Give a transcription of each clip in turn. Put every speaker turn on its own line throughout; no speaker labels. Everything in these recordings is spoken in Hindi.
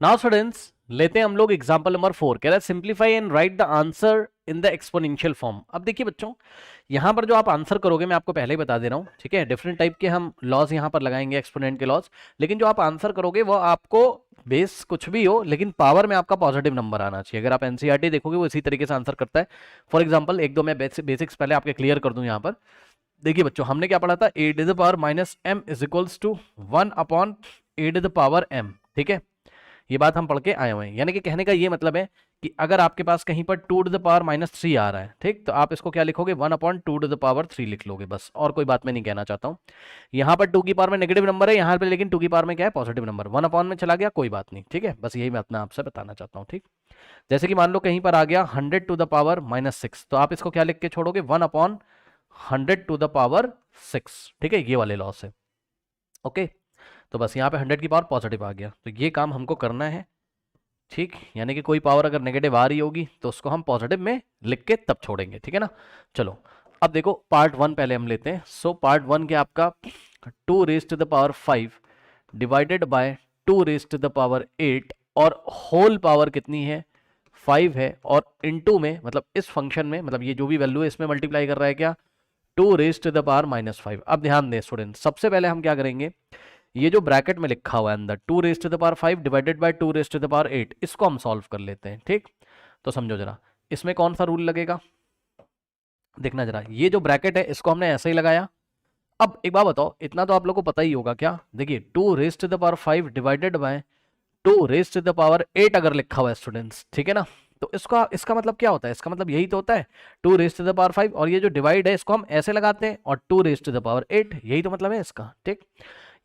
नाउ स्टूडेंट्स लेते हैं हम लोग एग्जांपल नंबर 4। कह रहा है simplify and right the answer in the exponential form. अब देखिए बच्चों, यहां पर जो आप आंसर करोगे मैं आपको पहले ही बता दे रहा हूं, ठीक है। डिफरेंट टाइप के हम लॉज यहां पर लगाएंगे, एक्सपोनेंट के लॉज। लेकिन जो आप आंसर करोगे वो आपको बेस कुछ भी हो, लेकिन पावर में आपका पॉजिटिव नंबर आना चाहिए। अगर आप एनसीईआरटी देखोगे वो इसी तरीके से आंसर करता है। फॉर एग्जाम्पल एक दो मैं बेसिक्स पहले आपके क्लियर कर दूं। यहाँ पर देखिए बच्चों, हमने क्या पढ़ा था, A to the power minus M is equals to 1 upon A to the power M, ठीक है। ये बात हम पढ़ के आए हुए हैं। यानी कि कहने का ये मतलब है कि अगर आपके पास कहीं पर 2 टू द पावर माइनस 3 आ रहा है, ठीक, तो आप इसको क्या लिखोगे, 1/2 टू द पावर 3 लिख लोगे, बस। और कोई बात मैं नहीं कहना चाहता हूँ। यहाँ पर 2 की पावर में नेगेटिव नंबर है, यहाँ पर लेकिन 2 की पावर में क्या है, पॉजिटिव नंबर। 1 अपॉन में चला गया, कोई बात नहीं, ठीक है। बस यही बात मैं आपसे बताना चाहता हूँ, ठीक। जैसे कि मान लो कहीं पर आ गया 100 टू द पावर माइनस 6, तो आप इसको क्या लिख के छोड़ोगे, 1/100 टू द पावर 6, ठीक है। ये वाले लॉस है, ओके। तो बस यहाँ पे 100 की पावर पॉजिटिव आ गया, तो ये काम हमको करना है, ठीक। यानी कि कोई पावर अगर नेगेटिव आ रही होगी तो उसको हम पॉजिटिव में लिख के तब छोड़ेंगे, ठीक है ना। चलो अब देखो पार्ट 1 पहले हम लेते हैं। सो पार्ट 1 के आपका 2 raise to the power 5 divided by 2 raise to the power 8 और होल पावर कितनी है, 5 है। और इनटू में मतलब इस फंक्शन में, मतलब ये जो भी वैल्यू है इसमें मल्टीप्लाई कर रहा है क्या, 2 raise to the power minus 5। अब ध्यान दें स्टूडेंट, सबसे पहले हम क्या करेंगे, ये जो ब्रैकेट में लिखा हुआ है अंदर 2 raise to the power 5 divided by 2 raise to the power 8, इसको हम सॉल्व कर लेते हैं, ठीक। तो समझो जरा, इसमें कौन सा रूल लगेगा, देखना जरा। ये जो ब्रैकेट है इसको हमने ऐसे ही लगाया। अब एक बात बताओ, इतना तो आप लोगों को पता ही होगा क्या, देखिए 2 raise to the power 5 divided by 2 raise to the power 8 अगर लिखा हुआ है स्टूडेंट्स, ठीक है ना। तो इसका मतलब क्या होता है, इसका मतलब यही तो होता है 2 रेज टू द पावर 5, और ये जो डिवाइड है इसको हम ऐसे लगाते हैं, और 2 रेज टू द पावर 8, यही तो मतलब है इसका, ठीक।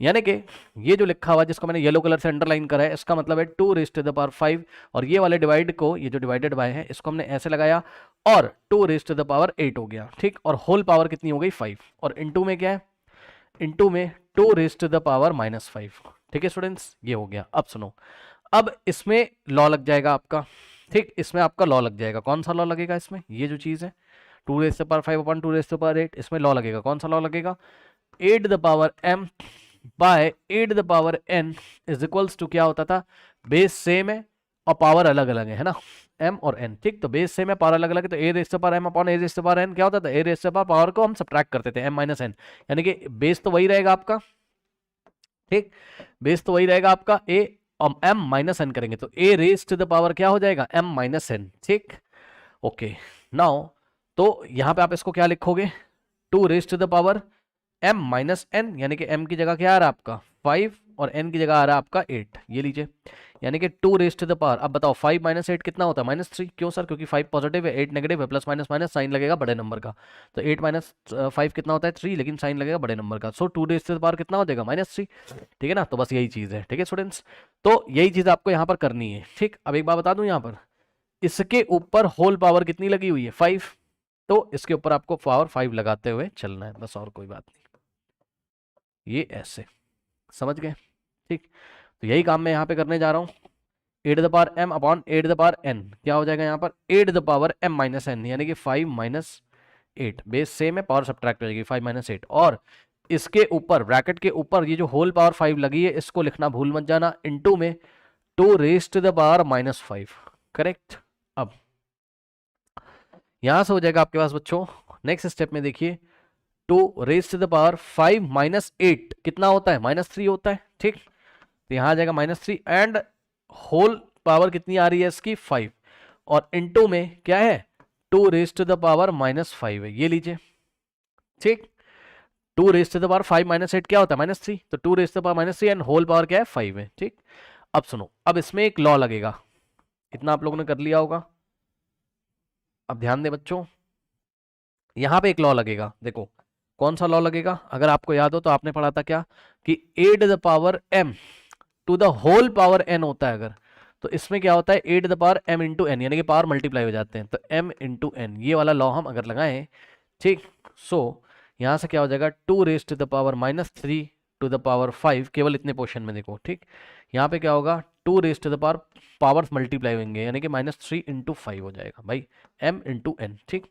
यानी कि ये जो लिखा हुआ है जिसको मैंने येलो कलर से अंडरलाइन करा है, इसका मतलब है 2 रेज टू द पावर 5, और ये वाले डिवाइड को, ये जो डिवाइडेड बाय है इसको हमने ऐसे लगाया, और 2 रेज टू द पावर 8 हो गया, ठीक। और होल पावर कितनी हो गई, 5। और इनटू में क्या है, इनटू में 2 raise to the power minus 5, ठीक है स्टूडेंट्स, ये हो गया। अब सुनो, अब इसमें लॉ लग जाएगा आपका, ठीक। इसमें आपका लॉ लग जाएगा, कौन सा लॉ लगेगा इसमें, ये जो चीज है 2 raise to the power 5 upon 2 raise to the power 8, इसमें लॉ लगेगा, कौन सा लॉ लगेगा, 8 the power m by 8 the power n is equals to क्या होता था, बेस सेम है और पावर अलग अलग है ना, m और n, ठीक। तो बेस सेम है, पावर अलग अलग है, तो a raise to the power m upon a raise to the power n क्या होता था, a raise to the power को हम सब्ट्रैक्ट करते थे m माइनस n, यानी कि बेस तो वही रहेगा आपका, ठीक। बेस तो वही रहेगा आपका a, और m माइनस n करेंगे तो a raise to the power क्या हो जाएगा, m माइनस n, ठीक। ओके नाउ, तो यहां पे आप इसको क्या लिखोगे, 2 raise to the power m minus N, यानी कि m की जगह क्या आ रहा है आपका 5, और n की जगह आ रहा है आपका 8, ये लीजिए। यानी कि 2 रेज टू द पावर, अब बताओ 5 माइनस 8 कितना होता है, -3। क्यों सर, क्योंकि 5 पॉजिटिव है 8 नेगेटिव है, प्लस माइनस माइनस साइन लगेगा बड़े नंबर का। तो 8 माइनस 5 कितना होता है, 3, लेकिन साइन लगेगा बड़े नंबर का। सो 2 रेज टू द पावर कितना हो जाएगा, -3, ठीक है ना। तो बस यही चीज़ है, ठीक है स्टूडेंट्स। तो यही चीज़ आपको यहाँ पर करनी है, ठीक। अब एक बात बता दूँ, यहाँ पर इसके ऊपर होल पावर कितनी लगी हुई है, 5, तो इसके ऊपर आपको पावर 5 लगाते हुए चलना है, बस, और कोई बात नहीं। ये ऐसे समझ गए, ठीक। तो यही काम मैं यहाँ पे करने जा रहा हूँ। 8 the power m upon 8 the power n क्या हो जाएगा यहाँ पर, 8 the power m minus N, यानी कि 5 माइनस 8, बेस सेम है, पावर सब्ट्रैक्ट हो जाएगी 5 माइनस 8, और इसके ऊपर ब्रैकेट के ऊपर ये जो होल पावर 5 लगी है इसको लिखना भूल मत जाना, इनटू में 2 raise to the power minus 5, correct. अब यहां से हो जाएगा आपके पास बच्चों, नेक्स्ट स्टेप में देखिए 2 raise to the power 5 minus 8 कितना होता है, -3 होता है, ठीक। तो यहां आ जाएगा -3, एंड होल पावर कितनी आ रही है इसकी 5, और इनटू में क्या है 2 रेज टू द पावर -5 है, ये लीजिए, ठीक। 2 raise to the power 5 minus 8 क्या होता है, -3, तो 2 raise to the power -3 and whole power क्या है 5 है, ठीक। अब सुनो, अब इसमें एक लॉ लगेगा, इतना आप लोगों ने कर लिया होगा। अब ध्यान दे बच्चों, यहां पे एक लॉ लगेगा, देखो कौन सा लॉ लगेगा, अगर आपको याद हो तो आपने पढ़ा था क्या, कि 8 the power m to the whole power n होता है अगर, तो इसमें क्या होता है 8 the power m into N, यानी कि पावर मल्टीप्लाई हो जाते हैं, तो m इंटू एन, ये वाला लॉ हम अगर लगाएं, ठीक। सो यहां से क्या हो जाएगा 2 raise to the power -3 to the power 5, केवल इतने पोर्शन में देखो, ठीक। यहाँ पे क्या होगा 2 raise to the power, powers multiply होंगे, यानी कि -3 इंटू 5 हो जाएगा भाई, m इंटू एन, ठीक।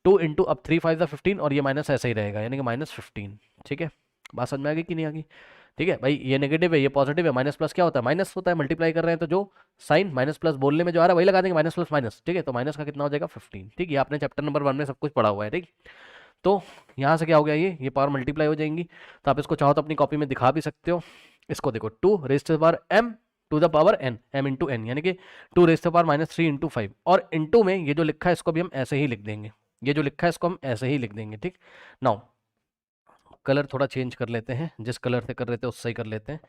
2 इंटू, अब 3 5 15, और ये माइनस ऐसा ही रहेगा, यानी कि -15, ठीक है। बात समझ में आ गई कि नहीं आ गई, ठीक है भाई, ये नेगेटिव है ये पॉजिटिव है, माइनस प्लस क्या होता है, माइनस होता है, मल्टीप्लाई कर रहे हैं तो जो साइन माइनस प्लस बोलने में जो आ रहा है वही लगा देंगे, माइनस प्लस माइनस, ठीक है। तो माइनस का कितना हो जाएगा 15, ठीक है, आपने चैप्टर नंबर 1 में सब कुछ पढ़ा हुआ है, ठीक। तो यहाँ से क्या हो गया, ये पावर मल्टीप्लाई हो जाएंगी। तो आप इसको चाहो तो अपनी कॉपी में दिखा भी सकते हो। इसको देखो 2 raise to the power m to the power n, m into N, यानी कि 2 raise to the power minus 3 into 5, और इंटू में ये जो लिखा है इसको भी हम ऐसे ही लिख देंगे, ये जो लिखा है इसको हम ऐसे ही लिख देंगे, ठीक। नाउ कलर थोड़ा चेंज कर लेते हैं, जिस कलर से कर रहे थे उससे ही कर लेते हैं,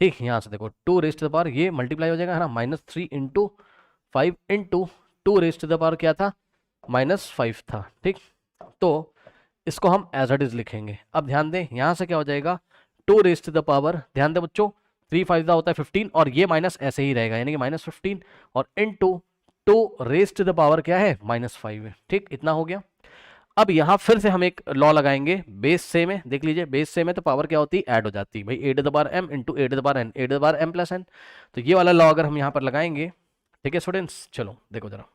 ठीक। यहाँ से देखो 2 रेज़ टू द पावर ये मल्टीप्लाई हो जाएगा है ना, minus 3 into 5 into 2 raise to the power क्या था, माइनस 5 था, ठीक। तो इसको हम एज इट इज लिखेंगे। अब ध्यान दें यहाँ से क्या हो जाएगा, 2 रेज़ टू द पावर, ध्यान दें बच्चों 3 5 होता है 15, और ये माइनस ऐसे ही रहेगा, यानी कि माइनस 15 और into 2 raise to the power क्या है, माइनस 5 है, ठीक। इतना हो गया। अब यहाँ फिर से हम एक लॉ लगाएंगे, बेस सेम है, देख लीजिए बेस सेम है तो पावर क्या होती है, ऐड हो जाती है भाई, A to the power m into A to the power n, A to the power m plus n। तो ये वाला लॉ अगर हम यहाँ पर लगाएंगे, ठीक है स्टूडेंट्स, चलो देखो जरा,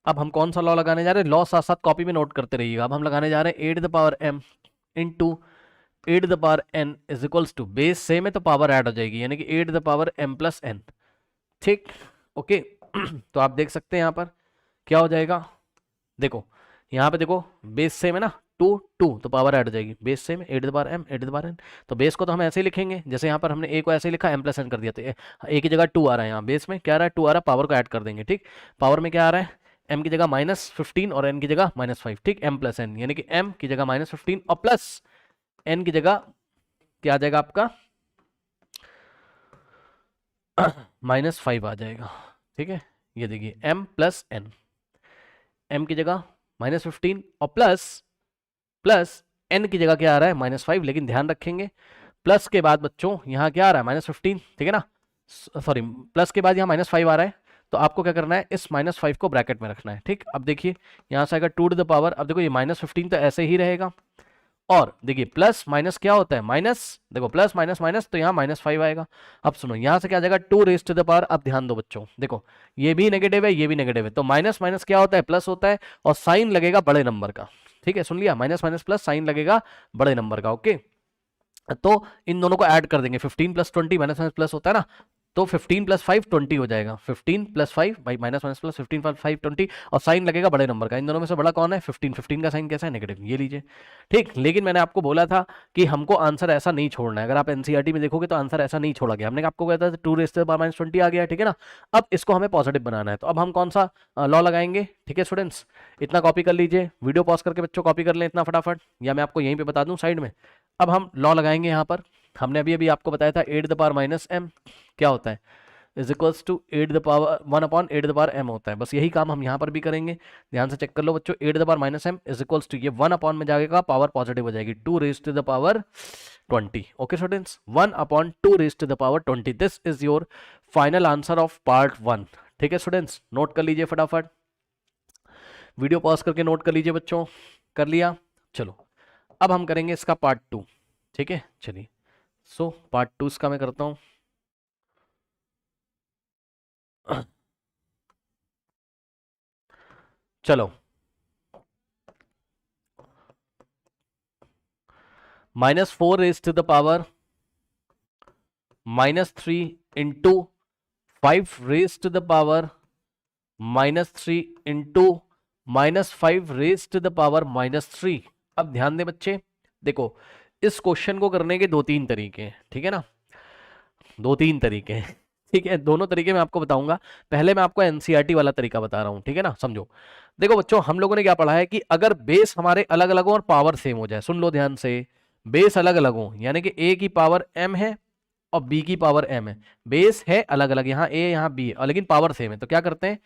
अब हम कौन सा लॉ लगाने जा रहे हैं, लॉ साथ साथ कॉपी में नोट करते रहिएगा। अब हम लगाने जा रहे हैं A to the power m into A to the power n is equals to, base same है तो पावर ऐड हो जाएगी, यानी कि A to the power m plus n, ठीक, ओके। तो आप देख सकते हैं यहाँ पर क्या हो जाएगा, देखो यहाँ पे देखो बेस सेम है ना, 2 2 तो पावर ऐड हो जाएगी, बेस सेम है, A to the power m A to the power n। तो बेस को तो हम ऐसे ही लिखेंगे, जैसे यहाँ पर हमने ए को ऐसे ही लिखा, m प्लस n कर दिया, तो ए की जगह 2 आ रहा है, यहाँ बेस में क्या आ रहा है, 2 आ रहा है, पावर को ऐड कर देंगे, ठीक। पावर में क्या आ रहा है, m की जगह माइनस 15 और n की जगह माइनस 5, ठीक, m प्लस n, यानी कि m की जगह माइनस 15 और प्लस n की जगह क्या आ जाएगा आपका माइनस 5 आ जाएगा, ठीक है। ये देखिए m प्लस n, m की जगह माइनस 15 और प्लस n की जगह क्या आ रहा है, माइनस 5, लेकिन ध्यान रखेंगे प्लस के बाद बच्चों यहाँ क्या आ रहा है, माइनस 15, ठीक है ना, सॉरी प्लस के बाद यहाँ माइनस 5 आ रहा है, तो आपको क्या करना है, इस माइनस 5 को ब्रैकेट में रखना है, ठीक। अब देखिए यहाँ से अगर 2 टू द पावर, अब देखो ये माइनस 15 तो ऐसे ही रहेगा, और देखिए प्लस माइनस क्या होता है, माइनस, देखो प्लस माइनस माइनस, तो यहाँ माइनस 5 आएगा। अब सुनो यहाँ से क्या आ जाएगा, 2 रेज़ टू द पावर, अब ध्यान दो बच्चों, देखो ये भी नेगेटिव है ये भी नेगेटिव है, तो माइनस माइनस क्या होता है, प्लस होता है, और साइन लगेगा बड़े नंबर का, ठीक है, सुन लिया, माइनस माइनस प्लस साइन लगेगा बड़े नंबर का, ओके। तो इन दोनों को ऐड कर देंगे, 15 प्लस 20 माइनस माइनस प्लस होता है ना, तो 15 प्लस 5 20 हो जाएगा, 15 प्लस 5 भाई माइनस माइनस प्लस 15 प्लस 5 20, और साइन लगेगा बड़े नंबर का। इन दोनों में से बड़ा कौन है, 15, 15 का साइन कैसा है, नेगेटिव, ये लीजिए, ठीक। लेकिन मैंने आपको बोला था कि हमको आंसर ऐसा नहीं छोड़ना है, अगर आप एनसीईआरटी में देखोगे तो आंसर ऐसा नहीं छोड़ा गया, हमने आपको कहता था 2 raise to the power minus 20 आ गया, ठीक है ना। अब इसको हमें पॉजिटिव बनाना है, तो अब हम कौन सा लॉ लगाएंगे, ठीक है स्टूडेंट्स, इतना कॉपी कर लीजिए, वीडियो पॉज करके बच्चों कॉपी कर लें इतना फटाफट, या मैं आपको यहीं पर बता दूँ साइड में। अब हम लॉ लगाएंगे यहाँ पर, हमने अभी अभी आपको बताया था A to the power minus m क्या होता है, is equals to A to the power 1 upon A to the power m होता है, बस यही काम हम यहाँ पर भी करेंगे। ध्यान से चेक कर लो बच्चों, A to the power minus m is equals to, ये 1 अपॉन में जाएगा, पावर पॉजिटिव हो जाएगी, 2 raise to the power 20, okay students, 1 upon 2 raise to the power 20, this is your final answer of part 1, ठीक है स्टूडेंट्स, नोट कर लीजिए फटाफट, वीडियो पॉज करके नोट कर लीजिए बच्चों, कर लिया, चलो अब हम करेंगे इसका पार्ट 2, ठीक है, चलिए। सो पार्ट 2 इसका मैं करता हूं, चलो -4 raise to the power -3 into 5 raise to the power -3 into -5 raise to the power -3। अब ध्यान दें बच्चे, देखो इस क्वेश्चन को करने के 2-3 तरीके हैं, ठीक है ना, 2-3 तरीके हैं, ठीक है, दोनों तरीके मैं आपको बताऊंगा। पहले मैं आपको एनसीईआरटी वाला तरीका बता रहा हूं, ठीक है ना, समझो। देखो बच्चों हम लोगों ने क्या पढ़ा है कि अगर बेस हमारे अलग अलग हो और पावर सेम हो जाए, सुन लो ध्यान से, बेस अलग अलग हो, यानी कि a की पावर m है और b की पावर m है, बेस है अलग अलग, यहाँ a यहाँ b है, और लेकिन पावर सेम है, तो क्या करते हैं,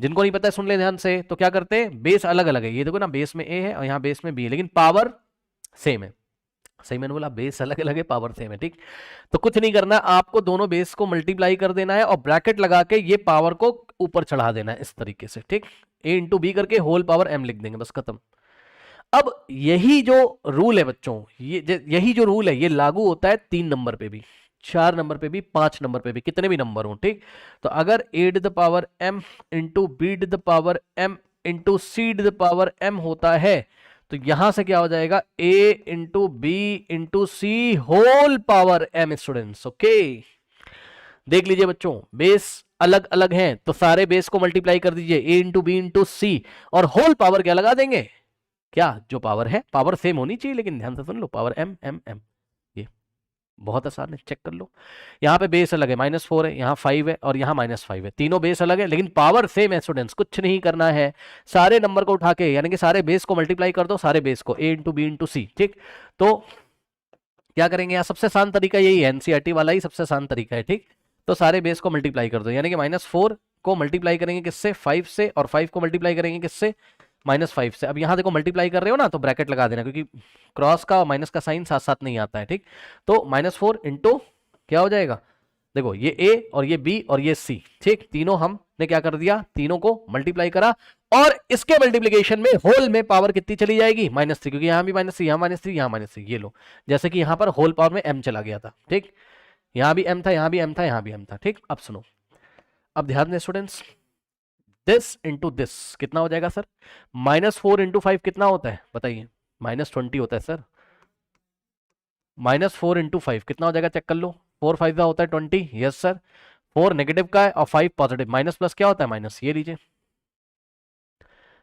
जिनको नहीं पता है सुन ले ध्यान से, तो क्या करते हैं, बेस अलग अलग है, ये देखो ना बेस में a है और यहाँ बेस में b है, लेकिन पावर सेम है, सही मैंने बोला, बेस अलग अलग है पावर सेम है, ठीक। तो कुछ नहीं करना, आपको दोनों बेस को मल्टीप्लाई कर देना है और ब्रैकेट लगा के ये पावर को ऊपर चढ़ा देना है इस तरीके से, ठीक, a इंटू बी करके होल पावर m लिख देंगे, बस खत्म। अब यही जो रूल है बच्चों, यही जो रूल है ये लागू होता है 3 नंबर पे भी, 4 नंबर पे भी, 5 नंबर पे भी, कितने भी नंबर हो, ठीक। तो अगर a to the power m into B to the power m into C to the power m होता है, तो यहां से क्या हो जाएगा, a into B into C whole power m students. Okay, देख लीजिए बच्चों, बेस अलग अलग हैं तो सारे बेस को मल्टीप्लाई कर दीजिए, a इंटू बी इंटू सी, और होल पावर क्या लगा देंगे, क्या जो पावर है, पावर सेम होनी चाहिए लेकिन ध्यान से सुन लो, पावर m m m, ये बहुत आसान है, चेक कर लो। यहाँ पे बेस अलग है, -4 है, यहाँ 5 है और यहाँ -5 है, तीनों बेस अलग है लेकिन पावर सेम है स्टूडेंट्स। कुछ नहीं करना है, सारे नंबर को उठा के यानी कि सारे बेस को मल्टीप्लाई कर दो, सारे बेस को, a इंटू बी इंटू सी। ठीक, तो क्या करेंगे, यहाँ सबसे आसान तरीका यही है, एनसीईआरटी वाला ही सबसे आसान तरीका है। ठीक, तो सारे बेस को मल्टीप्लाई कर दो, यानी कि -4 को मल्टीप्लाई करेंगे किससे, 5 से, और 5 को मल्टीप्लाई करेंगे किससे, -5 से। अब यहाँ देखो मल्टीप्लाई कर रहे हो ना तो ब्रैकेट लगा देना, क्योंकि क्रॉस का और माइनस का साइन साथ साथ नहीं आता है। ठीक, तो -4 इंटू क्या हो जाएगा, देखो ये a और ये b और ये c, ठीक, तीनों हमने क्या कर दिया, तीनों को मल्टीप्लाई करा, और इसके मल्टीप्लिकेशन में होल में पावर कितनी चली जाएगी, -3, क्योंकि यहाँ भी -3, यहाँ -3, यहाँ -3, ये लो, जैसे कि यहाँ पर होल पावर में m चला गया था। ठीक, यहाँ भी m था, यहाँ भी m था, यहाँ भी m था। ठीक, अब सुनो, अब ध्यान दें स्टूडेंट्स, दिस इंटू दिस कितना हो जाएगा सर, -4 इंटू 5 कितना होता है बताइए, -20 होता है सर। -4 इंटू 5 कितना हो जाएगा, चेक कर लो, 4 5 का होता है 20, यस सर, 4 नेगेटिव का है और 5 पॉजिटिव, माइनस प्लस क्या होता है, माइनस, ये लीजिए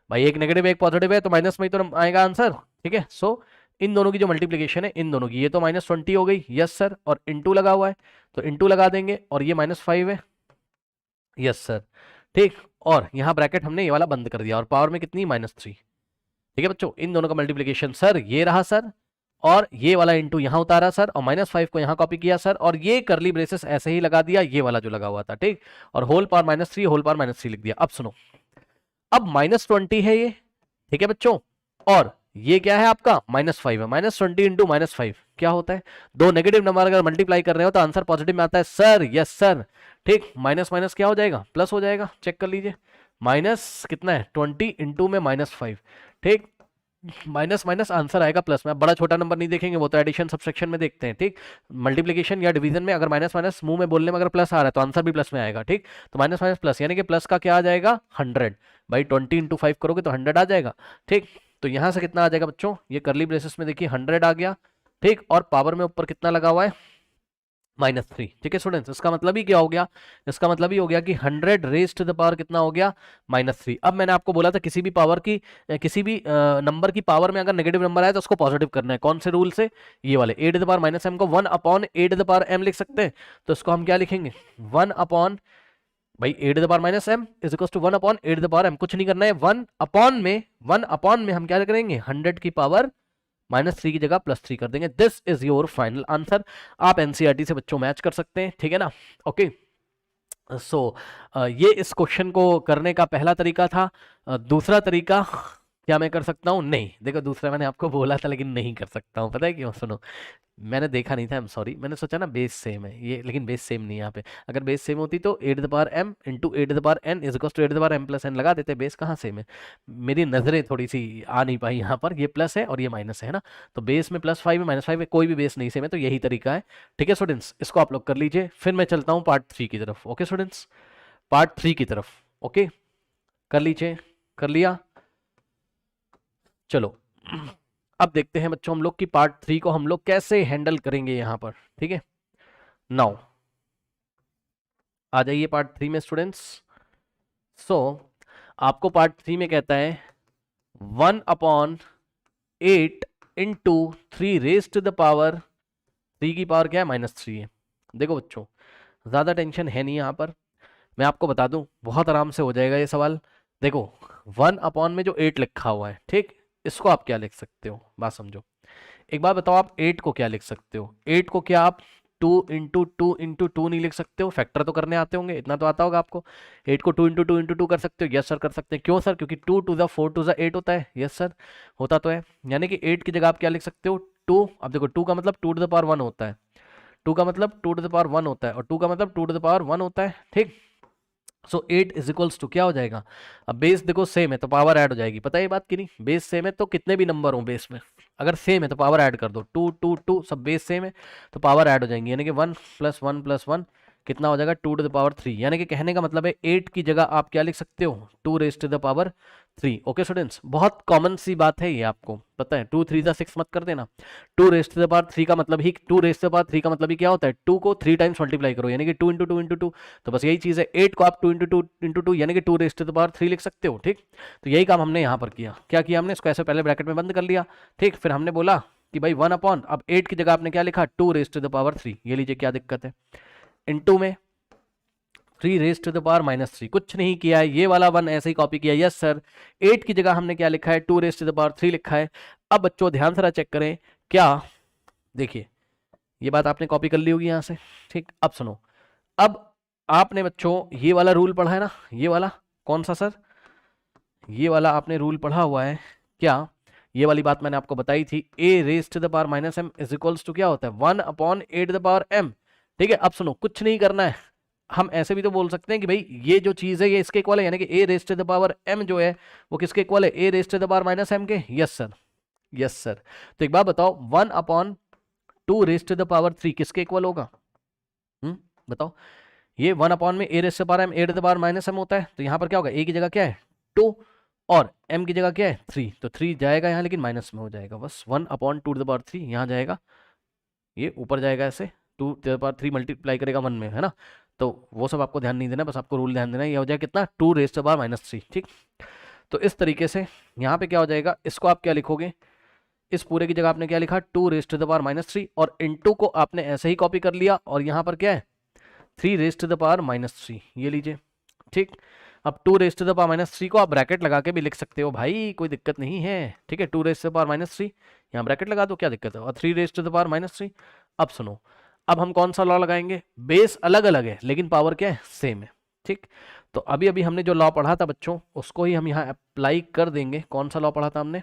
भाई, एक नेगेटिव एक पॉजिटिव है तो माइनस में ही तो आएगा आंसर। ठीक है, सो इन दोनों की जो मल्टीप्लिकेशन है, इन दोनों की, ये तो -20 हो गई, यस सर, और इंटू लगा हुआ है तो इंटू लगा देंगे, और ये -5 है, यस सर। ठीक, और यहाँ ब्रैकेट हमने ये वाला बंद कर दिया, और पावर में कितनी, -3। ठीक है बच्चों, इन दोनों का मल्टीप्लिकेशन सर ये रहा सर, और ये वाला इंटू यहाँ उतारा सर, और -5 को यहाँ कॉपी किया सर, और ये करली ब्रेसेस ऐसे ही लगा दिया, ये वाला जो लगा हुआ था। ठीक, और होल पावर -3, होल पावर -3 लिख दिया। अब सुनो, अब -20 है ये, ठीक है बच्चों, और ये क्या है आपका, -5 है, -20 इंटू -5 क्या होता है, दो नेगेटिव नंबर अगर मल्टीप्लाई कर रहे हो तो आंसर पॉजिटिव में आता है सर, यस सर। ठीक, माइनस माइनस क्या हो जाएगा, प्लस हो जाएगा, चेक कर लीजिए, माइनस कितना है 20 इंटू में -5। ठीक, माइनस माइनस आंसर आएगा प्लस में। बड़ा छोटा नंबर नहीं देखेंगे, वो तो एडिशन सब्सट्रैक्शन में देखते हैं। ठीक, मल्टीप्लिकेशन या डिवीजन में अगर माइनस माइनस मुंह में बोलने में अगर प्लस आ रहा है तो आंसर भी प्लस में आएगा। ठीक, तो माइनस माइनस प्लस यानी कि प्लस का क्या आ जाएगा, 100। भाई 20 इंटू 5 करोगे तो 100 आ जाएगा। ठीक, तो यहां से कितना आ जाएगा बच्चों, ये करली ब्रेसेस में देखिए 100 आ गया। ठीक, और पावर में ऊपर कितना लगा हुआ है, -3। ठीक है स्टूडेंट्स, इसका मतलब ही क्या हो गया, इसका मतलब ही हो गया कि 100 रेज़्ड टू द पावर कितना हो गया, -3। अब मैंने आपको बोला था किसी भी पावर की, किसी भी नंबर की पावर में अगर नेगेटिव नंबर आए तो उसको पॉजिटिव करना है। कौन से रूल से, ये वाले, a to the power -m को 1/a to the power m लिख सकते हैं। तो इसको हम क्या लिखेंगे, 1 अपॉन, भाई a to the power -m is equal to 1/a to the power m। कुछ नहीं करना है, 1 अपॉन में हम क्या करेंगे, 100 की पावर -3 की जगह +3 कर देंगे। This is your final answer. आप एनसीईआरटी से बच्चों मैच कर सकते हैं, ठीक है ना। ओके, सो ये इस क्वेश्चन को करने का पहला तरीका था। दूसरा तरीका क्या मैं कर सकता हूँ, नहीं, देखो दूसरा मैंने आपको बोला था लेकिन नहीं कर सकता हूँ, पता है क्यों, सुनो, मैंने देखा नहीं था, आई एम सॉरी, मैंने सोचा ना बेस सेम है ये, लेकिन बेस सेम नहीं है यहाँ पे। अगर बेस सेम होती तो a to the power m into a to the power n is equal to a to the power m plus n लगा देते। बेस कहाँ सेम है, मेरी नजरें थोड़ी सी आ नहीं पाई यहाँ पर, ये प्लस है और ये माइनस है ना, तो बेस में +5 है -5 है, कोई भी बेस नहीं सेम है, तो यही तरीका है। ठीक है स्टूडेंट्स, इसको आप लोग कर लीजिए, फिर मैं चलता हूँ पार्ट 3 की तरफ। ओके स्टूडेंट्स, पार्ट 3 की तरफ, ओके कर लीजिए, कर लिया, चलो अब देखते हैं बच्चों हम लोग की पार्ट 3 को हम लोग कैसे हैंडल करेंगे यहाँ पर। ठीक है, नाउ आ जाइए पार्ट 3 में स्टूडेंट्स। सो आपको पार्ट 3 में कहता है 1/8 into 3 raise to the power, 3 की पावर क्या है, -3 है। देखो बच्चों, ज़्यादा टेंशन है नहीं यहाँ पर, मैं आपको बता दूं बहुत आराम से हो जाएगा ये सवाल। देखो 1 में जो 8 लिखा हुआ है, ठीक, इसको आप क्या लिख सकते हो, बात समझो। एक बात बताओ, आप 8 को क्या लिख सकते हो, 8 को क्या आप 2 इंटू 2 इंटू 2 नहीं लिख सकते हो, फैक्टर तो करने आते होंगे, इतना तो आता होगा आपको। 8 को 2 इंटू 2 इंटू 2 कर सकते हो, यस सर कर सकते हैं। क्यों सर, क्योंकि 2 टू द 4 टू द 8 होता है, यस सर होता तो है। यानी कि 8 की जगह आप क्या लिख सकते हो, 2। अब देखो 2 का मतलब 2 टू द पावर 1 होता है, 2 का मतलब 2 टू द पावर 1 होता है, और 2 का मतलब 2 टू द पावर 1 होता है। ठीक, सो 8 इज इक्वल्स टू क्या हो जाएगा, अब बेस देखो सेम है तो पावर ऐड हो जाएगी, पता है ये बात की नहीं, बेस सेम है तो कितने भी नंबर हो बेस में अगर सेम है तो पावर ऐड कर दो, 2 2 2 सब बेस सेम है तो पावर ऐड हो जाएंगी, यानी कि 1 + 1 + 1 कितना हो जाएगा 2 टू द पावर 3, यानी कि कहने का मतलब है 8 की जगह आप क्या लिख सकते हो 2 raise to the power 3। Okay students, बहुत कॉमन सी बात है ये, आपको पता है 2 3 6 मत कर देना। 2 रेज टू द पावर 3 का मतलब ही 2 रेज टू द पावर 3 का मतलब ही क्या होता है 2 को 3 टाइम्स मल्टीप्लाई करो, यानी कि 2 इंटू 2 इंटू 2। तो बस यही चीज़ है, 8 को आप 2 इंटू 2 इंटू 2 यानी कि 2 रेज टू द पावर 3 लिख सकते हो। ठीक, तो यही काम हमने यहाँ पर किया। क्या किया हमने, इसको ऐसे पहले ब्रैकेट में बंद कर लिया। ठीक, फिर हमने बोला कि भाई 1 अपॉन, अब 8 की जगह आपने क्या लिखा 2 रेज टू द पावर 3, ये लीजिए क्या दिक्कत है, इनटू में 3 रेज टू द पावर -3, कुछ नहीं किया है, ये वाला 1 ऐसे ही कॉपी किया। यस सर, 8 की जगह हमने क्या लिखा है 2 रेज टू द पावर 3 लिखा है। अब बच्चों ध्यान से चेक करें, क्या देखिए ये बात आपने कॉपी कर ली होगी यहाँ से। ठीक, अब सुनो, अब आपने बच्चों ये वाला रूल पढ़ा है ना, ये वाला कौन सा सर, ये वाला आपने रूल पढ़ा हुआ है क्या, ये वाली बात मैंने आपको बताई थी, a raise to the power -m is equals to क्या होता है 1 upon a to the power m। ठीक है, अब सुनो, कुछ नहीं करना है, हम ऐसे भी तो बोल सकते हैं कि भाई ये जो चीज है ये इसके इक्वल है, यानी कि a raise to the power m जो है वो किसके इक्वल है a raise to the power -m के। Yes sir, yes sir. तो एक बात बताओ 1 upon 2 raise to the power 3 किसके इक्वल होगा, बताओ। ये 1 अपॉन में a raise to the power m a to the power -m होता है, तो यहाँ पर क्या होगा, a की जगह क्या है 2 और m की जगह क्या है 3, तो 3 जाएगा यहाँ लेकिन माइनस में हो जाएगा, बस 1 अपॉन 2 टू द पावर 3 यहाँ जाएगा, ये ऊपर जाएगा ऐसे 2 टू द पावर 3 मल्टीप्लाई करेगा 1 में, है ना। तो वो सब आपको ध्यान नहीं देना, बस आपको रूल ध्यान देना है, ये हो जाएगा कितना 2 रेज टू द पावर -3। ठीक, तो इस तरीके से यहाँ पे क्या हो जाएगा, इसको आप क्या लिखोगे, इस पूरे की जगह आपने क्या लिखा 2 रेज टू द पावर -3 और इनटू को आपने ऐसे ही कॉपी कर लिया और यहाँ पर क्या है 3 रेज टू द पावर -3, ये लीजिए। ठीक, अब 2 रेज टू द पावर -3 को आप ब्रैकेट लगा के भी लिख सकते हो भाई, कोई दिक्कत नहीं है। ठीक है, 2 रेज टू द पावर -3 यहाँ ब्रैकेट लगा दो, क्या दिक्कत है, और 3 रेज टू द पावर -3। अब सुनो, अब हम कौन सा लॉ लगाएंगे, बेस अलग अलग है लेकिन पावर क्या है सेम है। ठीक, तो अभी अभी हमने जो लॉ पढ़ा था बच्चों उसको ही हम यहाँ अप्लाई कर देंगे। कौन सा लॉ पढ़ा था हमने,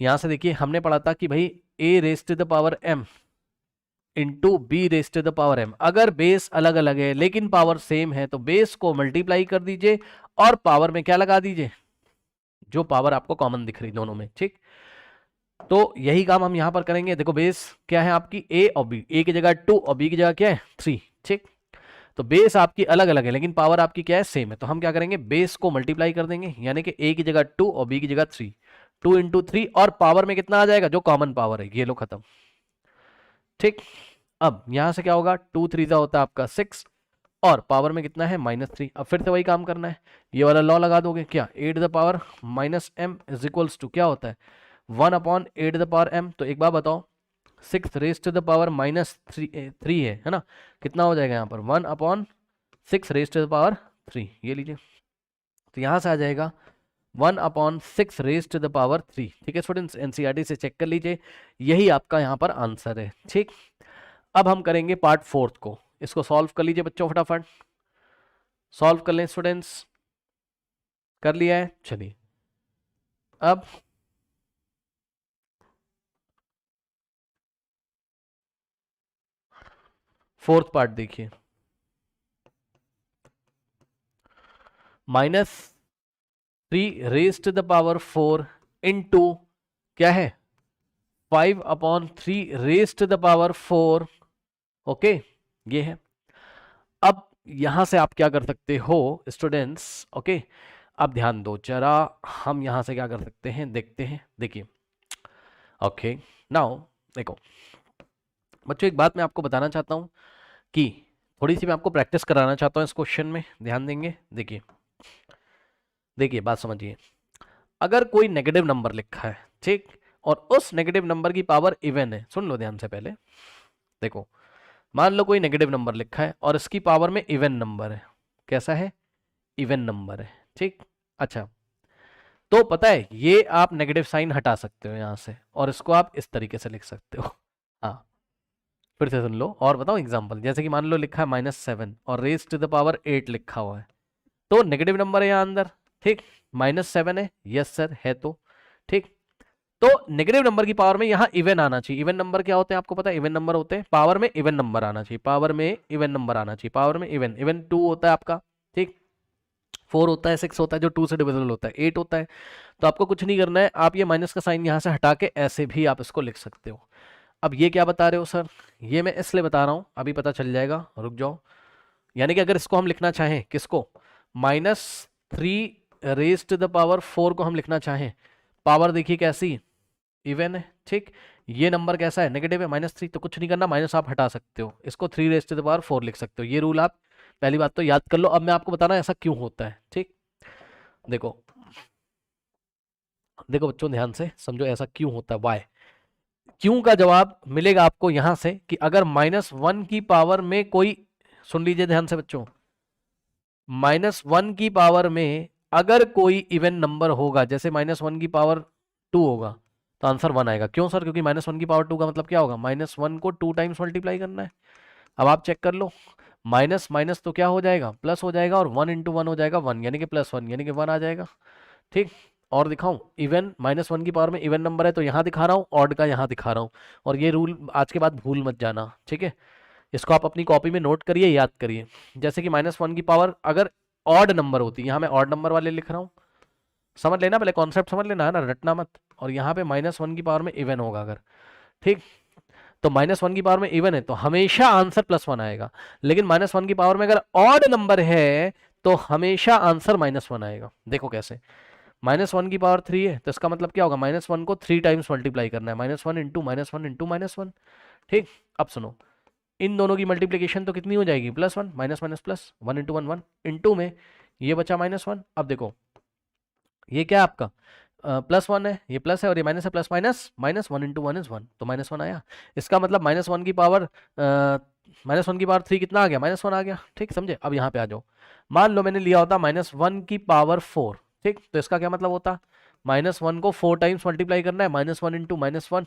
यहाँ से देखिए हमने पढ़ा था कि भाई a raise to the power m into B raise to the power m, अगर बेस अलग अलग है लेकिन पावर सेम है तो बेस को मल्टीप्लाई कर दीजिए और पावर में क्या लगा दीजिए, जो पावर आपको कॉमन दिख रही दोनों में। ठीक, तो यही काम हम यहां पर करेंगे। देखो बेस क्या है आपकी a और b, a की जगह 2 और b की जगह क्या है 3। ठीक, तो बेस आपकी अलग अलग है लेकिन पावर आपकी क्या है सेम है, तो हम क्या करेंगे बेस को मल्टीप्लाई कर देंगे, यानी कि a की जगह 2 और b की जगह 3, 2 इंटू 3 और पावर में कितना आ जाएगा जो कॉमन पावर है, ये लो खत्म। ठीक, अब यहां से क्या होगा 2 3 होता है आपका 6 और पावर में कितना है -3। अब फिर से वही काम करना है, ये वाला लॉ लगा दोगे, क्या a to the power -m is equals to क्या होता है 1 upon a to the power m। तो एक बार बताओ 6 रेज टू द पावर -3 है ना, कितना हो जाएगा यहाँ पर 1 upon 6 raise to the power 3, ये लीजिए। तो यहाँ से आ जाएगा 1 upon 6 raise to the power 3। ठीक है स्टूडेंट्स, एनसीईआरटी से चेक कर लीजिए, यही आपका यहाँ पर आंसर है। ठीक, अब हम करेंगे पार्ट 4 को, इसको सॉल्व कर लीजिए बच्चों, फटाफट सॉल्व कर लें स्टूडेंट्स, कर लिया है। चलिए अब फोर्थ पार्ट देखिए, -3 raise to the power 4 into क्या है 5 upon 3 raise to the power 4। Okay, ये है। अब यहां से आप क्या कर सकते हो स्टूडेंट्स, ओके अब ध्यान दो जरा, हम यहां से क्या कर सकते हैं देखते हैं। देखिए ओके नाउ देखो बच्चों, एक बात मैं आपको बताना चाहता हूं कि थोड़ी सी मैं आपको प्रैक्टिस कराना चाहता हूं इस क्वेश्चन में, ध्यान देंगे। देखिए देखिए बात समझिए, अगर कोई नेगेटिव नंबर लिखा है, ठीक, और उस नेगेटिव नंबर की पावर इवन है, सुन लो ध्यान से पहले, देखो मान लो कोई नेगेटिव नंबर लिखा है और इसकी पावर में इवन नंबर है, कैसा है इवन नंबर है। ठीक, अच्छा तो पता है ये आप नेगेटिव साइन हटा सकते हो यहां से और इसको आप इस तरीके से लिख सकते हो। हाँ फिर से सुन लो और बताओ एग्जांपल, जैसे कि मान लो लिखा है -7 और रेज टू द पावर 8 लिखा हुआ है, तो नेगेटिव नंबर है यहाँ अंदर। ठीक, -7 है, यस सर है, तो ठीक, तो नेगेटिव नंबर की पावर में यहाँ इवन आना चाहिए। इवन नंबर क्या होते हैं आपको पता है, इवन नंबर होते हैं पावर में इवन नंबर आना चाहिए, पावर में इवन नंबर आना चाहिए, पावर में इवन, इवन 2 होता है आपका, ठीक, 4 होता है, 6 होता है जो 2 से डिविजिबल होता है, 8 होता है। तो आपको कुछ नहीं करना है, आप ये माइनस का साइन यहाँ से हटा के ऐसे भी आप इसको लिख सकते हो। अब ये क्या बता रहे हो सर? ये मैं इसलिए बता रहा हूँ, अभी पता चल जाएगा, रुक जाओ। यानी कि अगर इसको हम लिखना चाहें, किसको, -3 raised to the power 4 को हम लिखना चाहें, पावर देखिए कैसी, इवन है, ठीक। ये नंबर कैसा है, नेगेटिव है, -3, तो कुछ नहीं करना, माइनस आप हटा सकते हो, इसको 3 raised to the power 4 लिख सकते हो। ये रूल आप पहली बात तो याद कर लो। अब मैं आपको बता रहा हूँ ऐसा क्यों होता है, ठीक। देखो देखो बच्चों, ध्यान से समझो ऐसा क्यों होता है, वाई। क्यों का जवाब मिलेगा आपको यहां से कि अगर -1 की पावर में कोई, सुन लीजिए ध्यान से बच्चों, -1 की पावर में अगर कोई इवन नंबर होगा, जैसे -1 की पावर 2 होगा, तो आंसर 1 आएगा। क्यों सर? क्योंकि -1 की पावर 2 का मतलब क्या होगा, -1 को 2 टाइम्स मल्टीप्लाई करना है। अब आप चेक कर लो, माइनस माइनस तो क्या हो जाएगा, प्लस हो जाएगा, और 1 × 1 हो जाएगा 1, यानी कि +1, यानी कि 1 आ जाएगा, ठीक। और दिखाऊं, इवन -1 की पावर में इवन नंबर है तो यहां दिखा रहा हूं, ऑड का यहां दिखा रहा हूं। और ये रूल आज के बाद भूल मत जाना, ठीक है। इसको आप अपनी कॉपी में नोट करिए, याद करिए। जैसे कि -1 की पावर अगर ऑड नंबर होती, यहाँ मैं ऑड नंबर वाले लिख रहा हूँ, समझ लेना, पहले कॉन्सेप्ट समझ लेना है ना, रटना मत। और यहाँ पे -1 की पावर में इवन होगा अगर, ठीक, तो -1 की पावर में इवन है तो हमेशा आंसर +1 आएगा। लेकिन -1 की पावर में अगर ऑड नंबर है तो हमेशा आंसर -1 आएगा। देखो कैसे, -1 की पावर 3 है तो इसका मतलब क्या होगा, -1 को 3 टाइम्स मल्टीप्लाई करना है, -1 × -1 × -1, ठीक। अब सुनो, इन दोनों की मल्टीप्लीकेशन तो कितनी हो जाएगी, +1, माइनस माइनस प्लस, 1 × 1 1, इंटू में ये बचा -1। अब देखो ये क्या है आपका, +1 है, ये प्लस है और ये माइनस है, प्लस माइनस माइनस, 1 × 1 = 1, तो -1 आया। इसका मतलब -1 की पावर -1 की पावर 3 कितना आ गया, -1 आ गया, ठीक, समझे। अब यहाँ पे आ जाओ, मान लो मैंने लिया होता -1 की पावर 4, ठीक, तो इसका क्या मतलब होता, -1 को 4 टाइम्स मल्टीप्लाई करना है, -1 × -1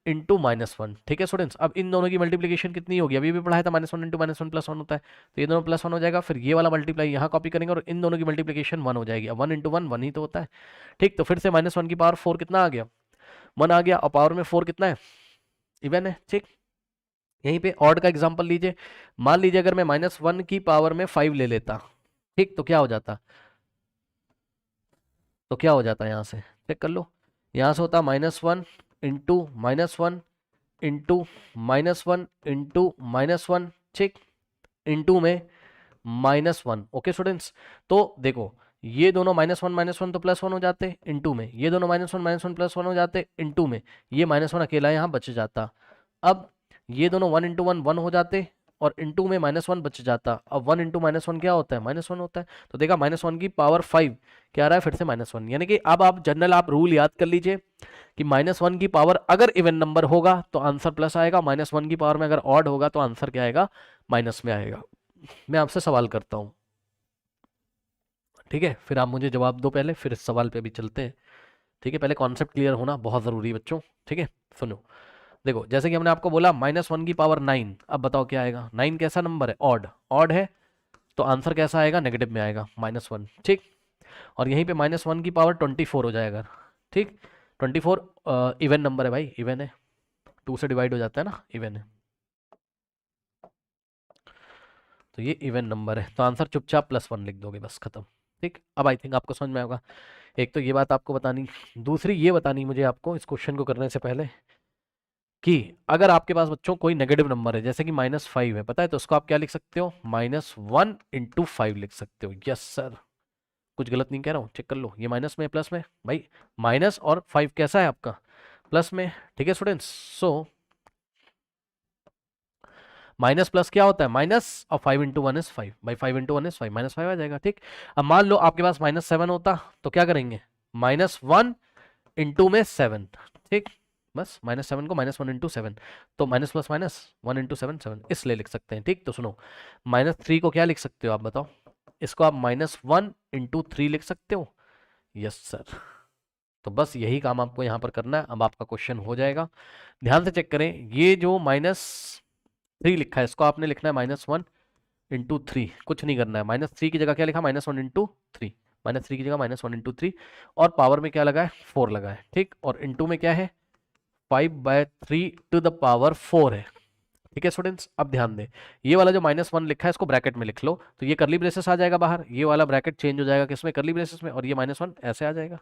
× -1, ठीक है स्टूडेंट्स। अब इन दोनों की मल्टीप्लिकेशन कितनी होगी, अभी भी पढ़ाया था, -1 × -1 +1 होता है, तो ये दोनों +1 हो जाएगा, फिर ये वाला मल्टीप्लाई यहाँ कॉपी करेंगे और इन दोनों की मल्टीप्लिकेशन 1 हो जाएगी। अब 1 × 1 1 ही तो होता है, ठीक। तो फिर से -1 की पावर 4 कितना आ गया, 1 आ गया, और पावर में 4 कितना है, इवन है, ठीक। यहीं पे ऑड का एग्जांपल लीजिए, मान लीजिए अगर मैं -1 की पावर में 5 ले लेता, ठीक, तो क्या हो जाता, यहाँ से चेक कर लो, यहाँ से होता -1 × -1 × -1 × -1, ठीक, इंटू में -1, ओके स्टूडेंट्स। तो देखो ये दोनों -1 तो +1 हो जाते इंटू में, ये दोनों -1 +1 हो जाते इंटू में, ये -1 अकेला यहाँ बच जाता। अब ये दोनों 1 × 1 1 हो जाते और इंटू में -1 बच जाता। अब 1 × -1 क्या होता है, -1 होता है। तो देखा, -1 की पावर 5 क्या आ रहा है, फिर से -1, यानी कि अब आप जनरल आप रूल याद कर लीजिए कि -1 की पावर अगर इवन नंबर होगा तो आंसर प्लस आएगा, -1 की पावर में अगर ऑड होगा तो आंसर क्या आएगा, माइनस में आएगा। मैं आपसे सवाल करता हूं, ठीक है, फिर आप मुझे जवाब दो पहले, फिर इस सवाल पे भी चलते हैं, ठीक है। पहले कॉन्सेप्ट क्लियर होना बहुत ज़रूरी है बच्चों, ठीक है। सुनो, देखो जैसे कि हमने आपको बोला -1 की पावर 9, अब बताओ क्या आएगा, 9 कैसा नंबर है, ऑड, ऑड है, तो आंसर कैसा आएगा, नेगेटिव में आएगा, -1, ठीक। और यहीं पे -1 की पावर 24 हो जाएगा, ठीक, 24 इवन नंबर है भाई, इवन है, 2 से डिवाइड हो जाता है ना, इवन है, तो ये इवन नंबर है, तो आंसर चुपचाप +1 लिख दोगे, बस खत्म, ठीक। अब आई थिंक आपको समझ में आएगा। एक तो ये बात आपको बतानी, दूसरी ये बतानी मुझे आपको इस क्वेश्चन को करने से पहले कि अगर आपके पास बच्चों कोई नेगेटिव नंबर है, जैसे कि -5 है, पता है, तो उसको आप क्या लिख सकते हो, -1 × 5 लिख सकते हो। यस सर, कुछ गलत नहीं कह रहा हूँ, चेक कर लो, ये माइनस में प्लस में, भाई माइनस और 5 कैसा है आपका, प्लस में, ठीक है स्टूडेंट्स। सो माइनस प्लस क्या होता है, माइनस, और 5 × 1 = 5, भाई 5 × 1 = 5, -5 आ जाएगा, ठीक। अब मान लो आपके पास -7 होता तो क्या करेंगे, -1 इंटू में 7, ठीक, बस -7 को -1 × 7, तो माइनस प्लस माइनस 1 × 7 7, इसलिए लिख सकते हैं, ठीक। तो सुनो, -3 को क्या लिख सकते हो आप बताओ, इसको आप -1 × 3 लिख सकते हो। यस सर, तो बस यही काम आपको यहाँ पर करना है। अब आपका क्वेश्चन हो जाएगा, ध्यान से चेक करें, ये जो -3 लिखा है इसको आपने लिखना है -1 × 3, कुछ नहीं करना है, -3 की जगह क्या लिखा, -1 × 3, -3 की जगह -1 × 3, और पावर में क्या लगा है, 4 लगा है, ठीक, और इंटू में क्या है, 5/3 to the power 4 है, ठीक है स्टूडेंट्स। अब ध्यान दें, ये वाला जो -1 लिखा है इसको ब्रैकेट में लिख लो, तो ये करली ब्रेसेस आ जाएगा बाहर, ये वाला ब्रैकेट चेंज हो जाएगा किसमें, करली ब्रेसेस में, और ये -1 ऐसे आ जाएगा,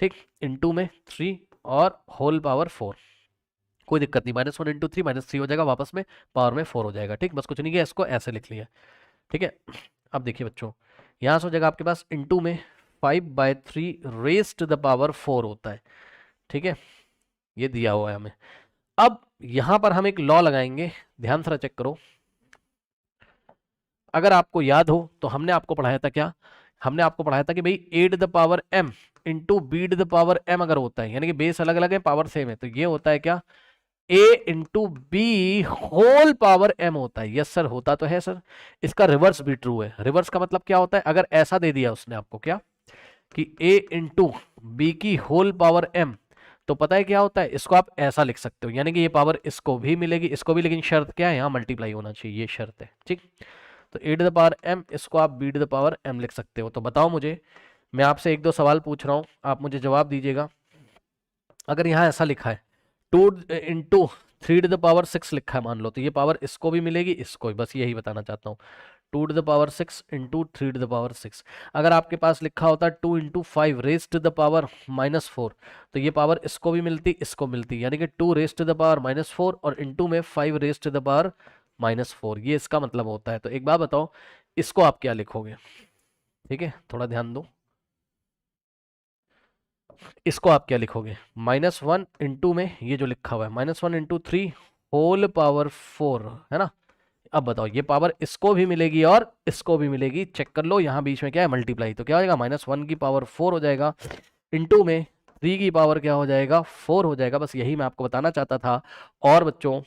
ठीक, इंटू में 3 और होल पावर 4, कोई दिक्कत नहीं, -1 इंटू 3 -3 हो जाएगा, वापस में पावर में 4 हो जाएगा। ठीक, बस कुछ नहीं किया, इसको ऐसे लिख लिया। ठीक है, अब देखिए बच्चों, यहाँ से हो जाएगा आपके पास इंटू में 5/3 रेज टू द पावर 4 होता है। ठीक है, ये दिया हुआ है हमें। अब यहां पर हम एक लॉ लगाएंगे, ध्यान से चेक करो। अगर आपको याद हो तो हमने आपको पढ़ाया था क्या, हमने आपको पढ़ाया था कि भाई a to the power m into B to the power m अगर होता है, यानी कि बेस अलग अलग है, पावर सेम है, तो ये होता है क्या, a into B whole power m होता है। यस सर, होता तो है सर। इसका रिवर्स भी ट्रू है। रिवर्स का मतलब क्या होता है, अगर ऐसा दे दिया उसने आपको क्या कि a इंटू बी की होल पावर m, तो पता है क्या होता है, इसको आप ऐसा लिख सकते हो, यानी कि ये पावर इसको भी मिलेगी, इसको भी, लेकिन शर्त क्या है, यहाँ मल्टीप्लाई होना चाहिए, ये शर्त है। ठीक, तो a to the power m, इसको आप b to the power m लिख सकते हो। तो बताओ मुझे, मैं आपसे एक दो सवाल पूछ रहा हूँ, आप मुझे जवाब दीजिएगा। अगर यहाँ ऐसा लिखा है 2 इंटू 3 टू द पावर 6 लिखा है मान लो, तो ये पावर इसको भी मिलेगी, इसको भी, बस यही बताना चाहता हूँ। 2 to the power 6 into 3 to the power 6। अगर आपके पास लिखा होता 2 into 5 raise to the power -4, तो ये पावर इसको भी मिलती, इसको मिलती, यानी कि 2 रेज टू द पावर -4 और इंटू में 5 रेज टू द पावर -4, ये इसका मतलब होता है। तो एक बात बताओ, इसको आप क्या लिखोगे? ठीक है, थोड़ा ध्यान दो, इसको आप क्या लिखोगे? -1 इंटू में ये जो लिखा हुआ है -1 इंटू 3 होल पावर 4, है ना। अब बताओ, ये पावर इसको भी मिलेगी और इसको भी मिलेगी, चेक कर लो, यहाँ बीच में क्या है, मल्टीप्लाई, तो क्या हो जाएगा, -1 की पावर 4 हो जाएगा, इंटू में 3 की पावर क्या हो जाएगा, 4 हो जाएगा। बस यही मैं आपको बताना चाहता था। और बच्चों,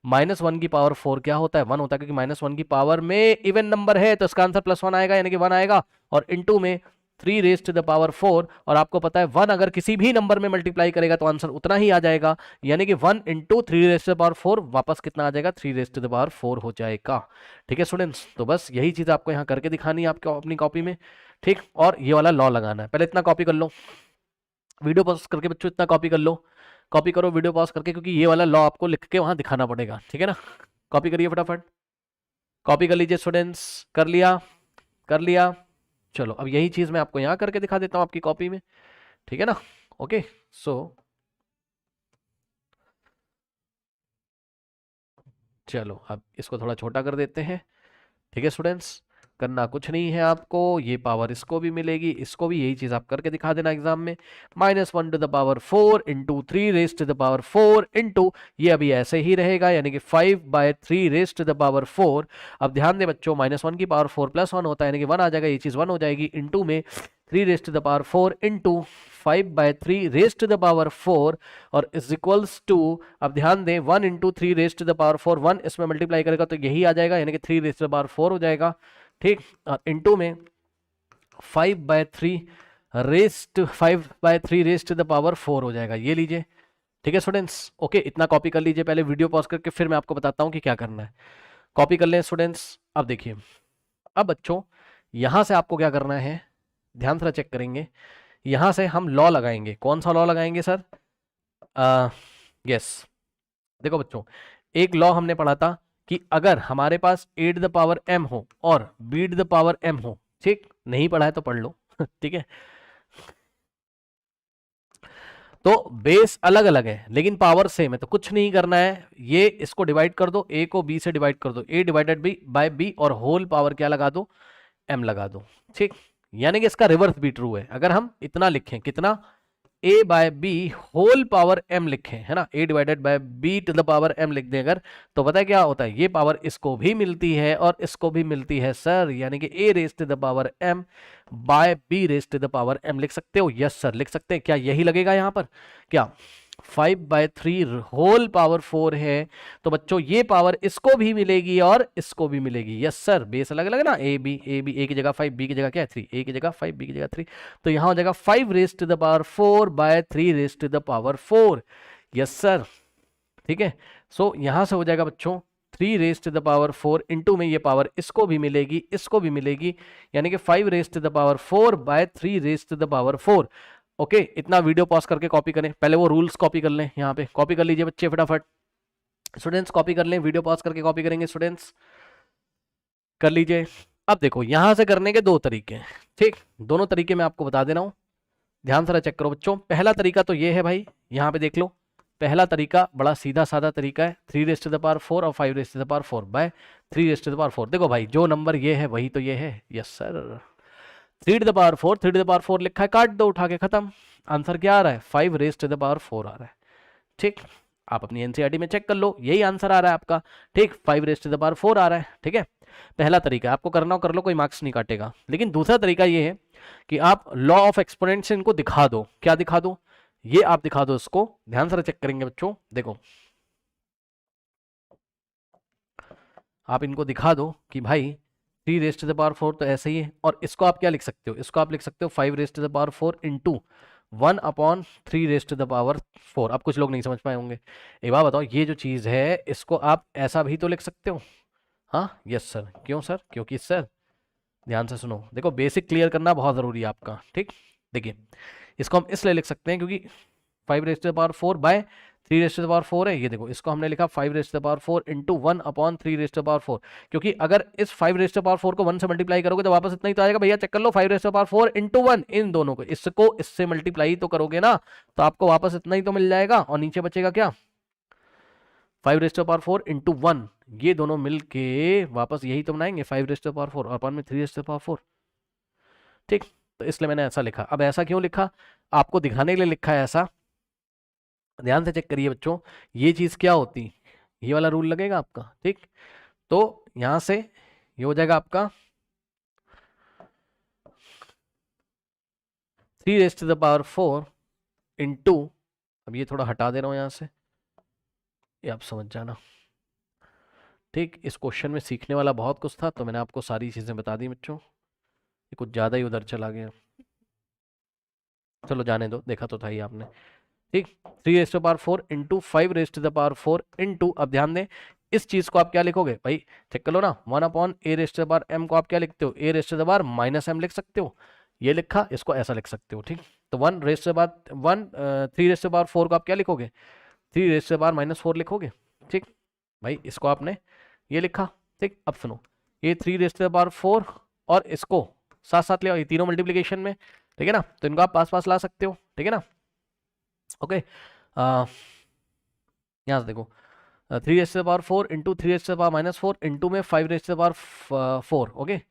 -1 की पावर 4 क्या होता है, 1 होता है, क्योंकि -1 की पावर में इवन नंबर है तो इसका आंसर +1 आएगा, यानी कि 1 आएगा। और इंटू में 3 रेज टू द पावर 4, और आपको पता है 1 अगर किसी भी नंबर में मल्टीप्लाई करेगा तो आंसर उतना ही आ जाएगा, यानी कि 1 into 3 raise to the power 4 वापस कितना आ जाएगा, 3 रेज टू द पावर 4 हो जाएगा। ठीक है स्टूडेंट्स, तो बस यही चीज आपको यहाँ करके दिखानी है आपको अपनी कॉपी में। ठीक, और ये वाला लॉ लगाना है। पहले इतना कॉपी कर लो, वीडियो पॉज करके बच्चों इतना कॉपी कर लो, कॉपी करो वीडियो पॉज करके, क्योंकि ये वाला लॉ आपको लिख के वहां दिखाना पड़ेगा। ठीक है ना, कॉपी करिए फटाफट, कॉपी कर लीजिए स्टूडेंट्स। कर लिया, कर लिया, चलो अब यही चीज मैं आपको यहाँ करके दिखा देता हूँ आपकी कॉपी में। ठीक है ना, ओके। सो चलो अब इसको थोड़ा छोटा कर देते हैं। ठीक है स्टूडेंट्स, करना कुछ नहीं है आपको, ये पावर इसको भी मिलेगी, इसको भी, यही चीज आप करके दिखा देना एग्जाम में। -1 to the power 4 into 3 raise to the power 4 into, ये अभी ऐसे ही रहेगा, यानी कि 5/3 रेज टू द पावर 4। अब ध्यान दे बच्चों, -1 की पावर 4 +1 होता है, यानी कि 1 आ जाएगा, ये चीज 1 हो जाएगी, इंटू में 3 raise to the power 4 into 5/3 raise to the power 4, और इज इक्वल्स टू, अब ध्यान दें, 1 into 3 raise to the power 4, 1 इसमें मल्टीप्लाई करेगा तो यही आ जाएगा, यानी कि 3 रेज टू द पावर 4 हो जाएगा। ठीक, और इंटू में 5/3 रेज टू द पावर 4 हो जाएगा, ये लीजिए। ठीक है स्टूडेंट्स, ओके, इतना कॉपी कर लीजिए, पहले वीडियो पॉज करके फिर मैं आपको बताता हूं कि क्या करना है। कॉपी कर लें स्टूडेंट्स। अब देखिए, अब बच्चों यहां से आपको क्या करना है, ध्यान से चेक करेंगे, यहां से हम लॉ लगाएंगे। कौन सा लॉ लगाएंगे सर? यस, देखो बच्चों, एक लॉ हमने पढ़ा था कि अगर हमारे पास a to the power m हो और b to the power m हो, ठीक, नहीं पढ़ा है तो पढ़ लो ठीक है, तो बेस अलग अलग है लेकिन पावर सेम है, तो कुछ नहीं करना है, ये इसको डिवाइड कर दो, a को b से डिवाइड कर दो, a डिवाइडेड बाय b, और होल पावर क्या लगा दो, m लगा दो। ठीक, यानी कि इसका रिवर्स भी ट्रू है। अगर हम इतना लिखें, कितना, a by B whole power m लिखें, है ना, a divided by b to the power m लिख दें अगर, तो पता है क्या होता है, ये पावर इसको भी मिलती है और इसको भी मिलती है सर, यानी कि a raise to the power m by b raise to the power m लिख सकते हो। यस सर, लिख सकते हैं। क्या यही लगेगा यहाँ पर? क्या 5/3 होल पावर 4 है, तो बच्चों ये पावर इसको भी मिलेगी और इसको भी मिलेगी। यस सर, बेस अलग अलग ना, a की जगह 5, b की जगह क्या है 3, a की जगह 5, b की जगह 3, तो यहां हो जाएगा 5 raise to the power 4 by 3 raise to the power 4। Yes sir, ठीक है। सो यहां से हो जाएगा बच्चों 3 raise to the power 4 into में ये पावर इसको भी मिलेगी, इसको भी मिलेगी, यानी कि 5 raise to the power 4 by 3 raise to the power 4। Okay, इतना वीडियो पॉज करके कॉपी करें, पहले वो रूल्स कॉपी कर लें, यहाँ पे कॉपी कर लीजिए बच्चे फटाफट। स्टूडेंट्स कॉपी कर लें, वीडियो पॉज करके कॉपी करेंगे स्टूडेंट्स, कर लीजिए। अब देखो, यहां से करने के दो तरीके हैं, ठीक, दोनों तरीके मैं आपको बता दे रहा हूं, ध्यान से चेक करो बच्चों। पहला तरीका तो ये है भाई, यहाँ पे देख लो, पहला तरीका बड़ा सीधा साधा तरीका है, 3⁴ और 5⁴ बाय 3⁴ देखो भाई जो नंबर ये है वही तो ये है, यस सर। 3⁴ लिखा है, काट दो उठा के, खत्म। आंसर क्या आ रहा है, 5⁴ आ रहा है। ठीक, आप अपनी एनसीईआरटी में चेक कर लो, यही आंसर आ रहा है आपका। ठीक, 5⁴ आ रहा है। ठीक है, पहला तरीका आपको करना हो कर लो, कोई मार्क्स नहीं काटेगा। लेकिन दूसरा तरीका ये है कि आप लॉ ऑफ एक्सपोनेंट से इनको दिखा दो। क्या दिखा दो, ये आप दिखा दो इसको, ध्यान से चेक करेंगे बच्चों। देखो आप इनको दिखा दो कि भाई 3⁴ तो ऐसे ही है, और इसको आप क्या लिख सकते हो, इसको आप लिख सकते हो 5⁴ इंटू 1/3⁴। अब कुछ लोग नहीं समझ पाए होंगे, एक बात बताओ, ये जो चीज़ है इसको आप ऐसा भी तो लिख सकते हो। हाँ यस सर, क्यों सर, क्योंकि सर ध्यान से सुनो, देखो बेसिक क्लियर करना बहुत ज़रूरी है आपका। ठीक, देखिए इसको हम इसलिए लिख सकते हैं क्योंकि 5⁴ बाय 3⁴ है, ये देखो इसको हमने लिखा 5⁴ इंटू 1/3⁴, क्योंकि अगर इस 5⁴ को 1 से मल्टीप्लाई करोगे तो वापस इतना ही तो आएगा भैया। चेक कर लो, 5⁴ इंटू 1, इन दोनों को, इसको इससे मल्टीप्लाई तो करोगे ना, तो आपको वापस इतना ही तो मिल जाएगा, और नीचे बचेगा क्या, 5⁴ इंटू 1, ये दोनों मिलके वापस यही तो बनाएंगे 5⁴ और अपन में 3⁴। ठीक, तो इसलिए मैंने ऐसा लिखा। अब ऐसा क्यों लिखा, आपको दिखाने के लिए लिखा है ऐसा, ध्यान से चेक करिए बच्चों, ये चीज क्या होती, ये वाला रूल लगेगा आपका। ठीक, तो यहां से ये हो जाएगा आपका 3⁴ इंटू, अब ये थोड़ा हटा दे रहा हूं यहां से, ये आप समझ जाना। ठीक, इस क्वेश्चन में सीखने वाला बहुत कुछ था, तो मैंने आपको सारी चीजें बता दी बच्चों, ये कुछ ज्यादा ही उधर चला गया, चलो जाने दो, देखा तो था ही आपने। ठीक, 3⁴ इंटू 5⁴ इंटू, अब ध्यान दें इस चीज को आप क्या लिखोगे भाई, चेक कर लो ना, 1/a⁴m को आप क्या लिखते हो, a⁻⁻m लिख सकते हो, ये लिखा, इसको ऐसा लिख सकते हो। ठीक, तो 3⁴ को आप क्या लिखोगे, 3⁻⁻4 लिखोगे। ठीक भाई, इसको आपने ये लिखा। ठीक, अब सुनो, ये 3⁴ और इसको साथ साथ ले आओ, ये तीनों मल्टीप्लीकेशन में, ठीक है ना, तो इनको आप पास पास ला सकते हो। ठीक है ना, ओके, यहाँ से देखो 3⁴ इंटू 3⁻⁻4 इंटू में 5⁴, ओके।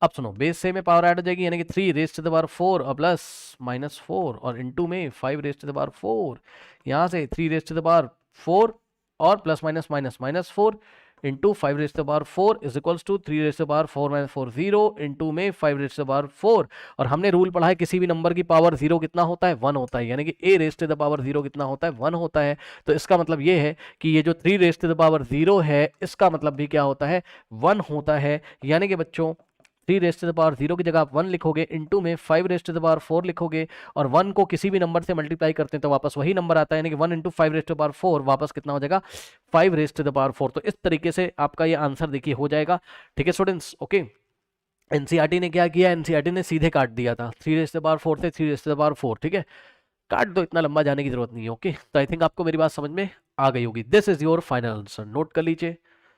अब सुनो, बेस से में पावर ऐड हो जाएगी, यानी कि 3⁴ और प्लस -4 और इंटू में 5⁴, यहाँ से 3⁴ और plus -4 into 5⁴ is equals to 3⁴ - 4 0 into में 5⁴, और हमने रूल पढ़ा है किसी भी नंबर की पावर 0 कितना होता है, 1 होता है, यानी कि a⁻0 कितना होता है, 1 होता है। तो इसका मतलब ये है कि ये जो 3⁻0 है, इसका मतलब भी क्या होता है, 1 होता है। यानी कि बच्चों 3⁻0 की जगह आप 1 लिखोगे, इंटू में 5⁴ लिखोगे, और 1 को किसी भी नंबर से मल्टीप्लाई करते हैं तो वापस वही नंबर आता है, यानी कि 1 इंटू 5⁴ वापस कितना हो जाएगा, 5⁴। तो इस तरीके से आपका ये आंसर देखिए हो जाएगा। ठीक है स्टूडेंट्स, ओके। एनसीईआरटी ने क्या किया, एनसीईआरटी ने सीधे काट दिया था, 3⁴ से 3⁴। ठीक है, काट दो, इतना लंबा जाने की जरूरत नहीं है। ओके, तो आई थिंक आपको मेरी बात समझ में आ गई होगी। This is your final answer, note कर लीजिए।